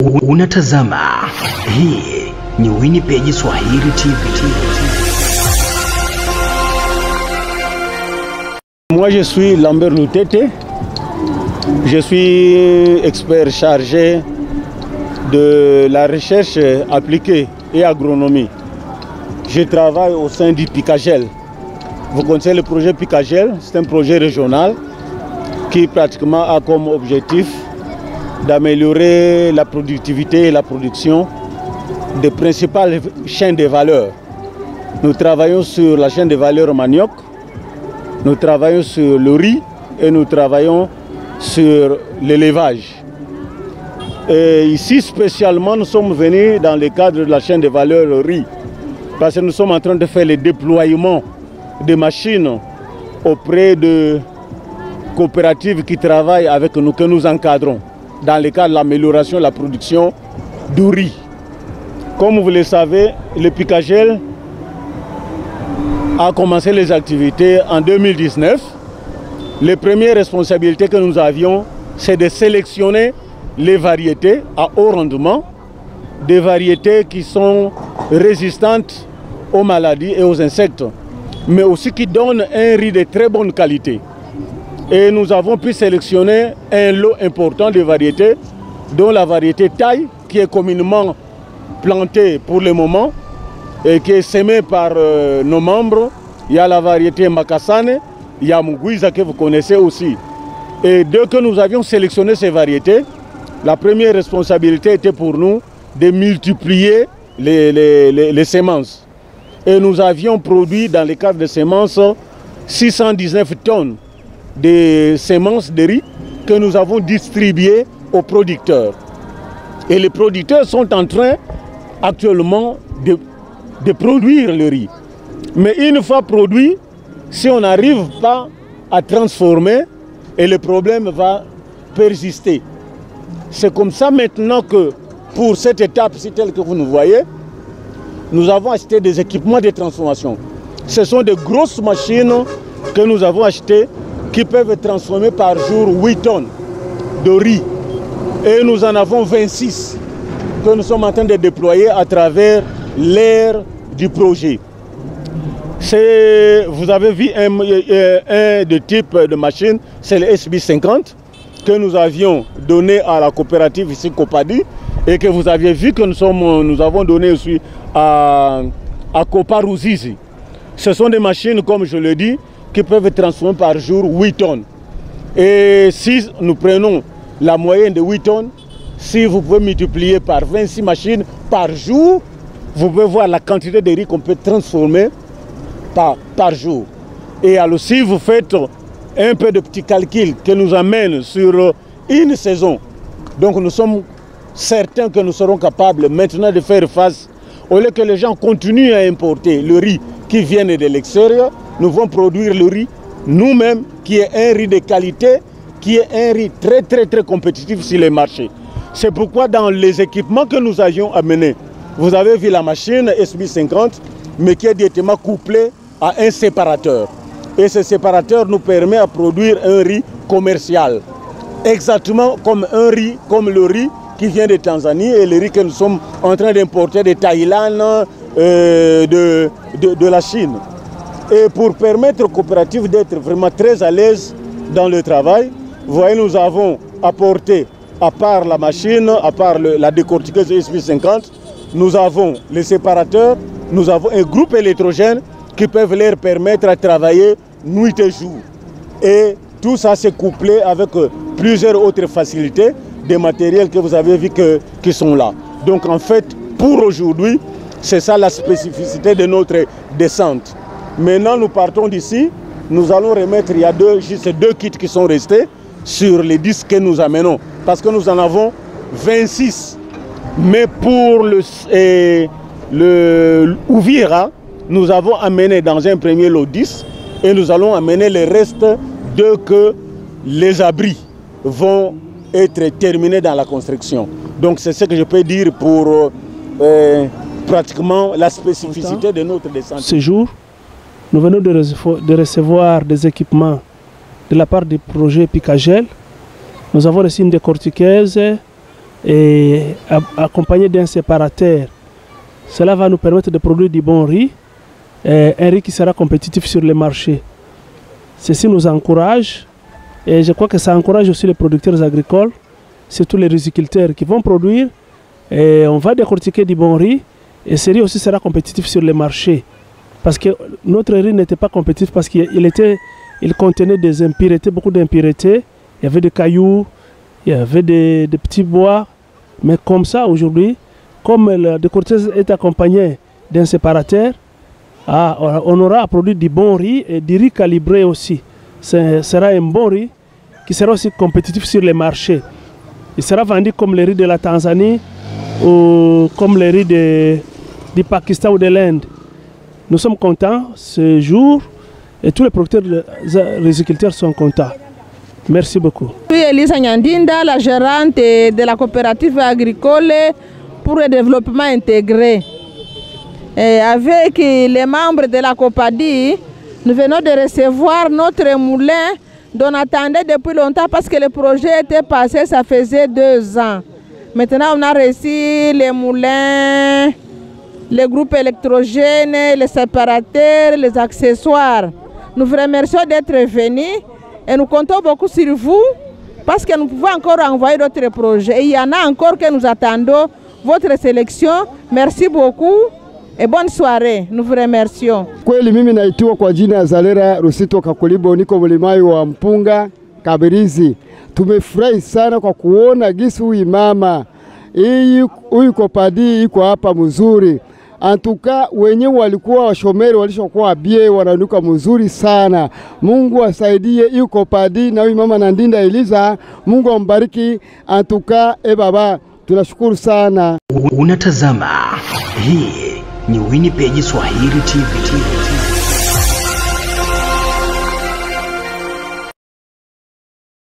Unatazama, hii ni Winnipeg Swahili TV. Moi je suis Lambert Lutete, je suis expert chargé de la recherche appliquée et agronomie. Je travaille au sein du Picagel. Vous connaissez le projet Picagel, c'est un projet régional qui pratiquement a comme objectif d'améliorer la productivité et la production des principales chaînes de valeur. Nous travaillons sur la chaîne de valeur manioc, nous travaillons sur le riz et nous travaillons sur l'élevage. Et ici spécialement nous sommes venus dans le cadre de la chaîne de valeur riz parce que nous sommes en train de faire le déploiement de machines auprès de coopératives qui travaillent avec nous, que nous encadrons dans le cadre de l'amélioration de la production du riz. Comme vous le savez, le Picagel a commencé les activités en 2019. Les premières responsabilités que nous avions, c'est de sélectionner les variétés à haut rendement, des variétés qui sont résistantes aux maladies et aux insectes, mais aussi qui donnent un riz de très bonne qualité. Et nous avons pu sélectionner un lot important de variétés, dont la variété taille, qui est communément plantée pour le moment et qui est sémée par nos membres. Il y a la variété Makassane, il y a Muguiza que vous connaissez aussi. Et dès que nous avions sélectionné ces variétés, la première responsabilité était pour nous de multiplier les semences. Et nous avions produit dans le cadre des semences 619 tonnes de semences de riz que nous avons distribuées aux producteurs. Et les producteurs sont en train actuellement de produire le riz. Mais une fois produit, si on n'arrive pas à transformer, et le problème va persister. C'est comme ça maintenant que pour cette étape-ci telle que vous nous voyez, nous avons acheté des équipements de transformation. Ce sont de grosses machines que nous avons achetées qui peuvent transformer par jour 8 tonnes de riz. Et nous en avons 26 que nous sommes en train de déployer à travers l'aire du projet. Vous avez vu un de type de machine, c'est le SB50 que nous avions donné à la coopérative ici Copadi et que vous aviez vu que nous avons donné aussi à Coparouzizi. Ce sont des machines, comme je le dis, qui peuvent transformer par jour 8 tonnes. Et si nous prenons la moyenne de 8 tonnes, si vous pouvez multiplier par 26 machines par jour, vous pouvez voir la quantité de riz qu'on peut transformer par jour. Et alors si vous faites un peu de petits calculs qui nous amènent sur une saison, donc nous sommes certains que nous serons capables maintenant de faire face, au lieu que les gens continuent à importer le riz qui vient de l'extérieur, nous allons produire le riz nous-mêmes, qui est un riz de qualité, qui est un riz très compétitif sur les marchés. C'est pourquoi dans les équipements que nous avions amenés, vous avez vu la machine SB50, mais qui est directement couplée à un séparateur. Et ce séparateur nous permet de produire un riz commercial, exactement comme le riz qui vient de Tanzanie et le riz que nous sommes en train d'importer de Thaïlande, de la Chine. Et pour permettre aux coopératives d'être vraiment très à l'aise dans le travail, vous voyez, nous avons apporté, à part la machine, à part la décortiqueuse SP50, nous avons les séparateurs, nous avons un groupe électrogène qui peuvent leur permettre de travailler nuit et jour. Et tout ça s'est couplé avec plusieurs autres facilités, des matériels que vous avez vu qui sont là. Donc en fait, pour aujourd'hui, c'est ça la spécificité de notre descente. Maintenant, nous partons d'ici. Nous allons remettre, il y a juste deux kits qui sont restés sur les 10 que nous amenons. Parce que nous en avons 26. Mais pour le Ouvira, nous avons amené dans un premier lot 10. Et nous allons amener le reste dès que les abris vont être terminés dans la construction. Donc c'est ce que je peux dire pour pratiquement la spécificité de notre descente. Ce jour, nous venons de recevoir des équipements de la part du projet Picagel. Nous avons reçu une décortiqueuse, et accompagné d'un séparateur. Cela va nous permettre de produire du bon riz, un riz qui sera compétitif sur les marchés. Ceci nous encourage et je crois que ça encourage aussi les producteurs agricoles, surtout les riziculteurs qui vont produire. Et on va décortiquer du bon riz et ce riz aussi sera compétitif sur les marchés. Parce que notre riz n'était pas compétitif parce qu'il contenait des impuretés, beaucoup d'impuretés. Il y avait des cailloux, il y avait des petits bois. Mais comme ça, aujourd'hui, comme le décortiquage est accompagné d'un séparateur, on aura à produire du bon riz et du riz calibré aussi. Ce sera un bon riz qui sera aussi compétitif sur les marchés. Il sera vendu comme le riz de la Tanzanie ou comme le riz du Pakistan ou de l'Inde. Nous sommes contents ce jour et tous les producteurs et riziculteurs sont contents. Merci beaucoup. Je suis Elisa Nyandinda, la gérante de la coopérative agricole pour le développement intégré. Et avec les membres de la COPADI, nous venons de recevoir notre moulin dont on attendait depuis longtemps parce que le projet était passé, ça faisait 2 ans. Maintenant, on a reçu les moulins, les groupes électrogènes, les séparateurs, les accessoires. Nous vous remercions d'être venus et nous comptons beaucoup sur vous parce que nous pouvons encore envoyer d'autres projets. Et il y en a encore que nous attendons votre sélection. Merci beaucoup et bonne soirée. Nous vous remercions. Kweli mimi naitwa kwa jina ya Zalera Rusito Kakulibo, niko mlimaji wa mpunga Kabirizi. Tumefurahi sana kwa kuona gisi huyu mama huyu COPADI iko hapa mzuri. Antuka wenyewe walikuwa washomeri walishokuwa bie wananuka mzuri sana. Mungu asaidie hiyo COPADI na huyu mama Nyandinda Eliza. Mungu ambariki. Antuka baba tunashukuru sana. Unatazama, hii ni Winnipeg Swahili TV.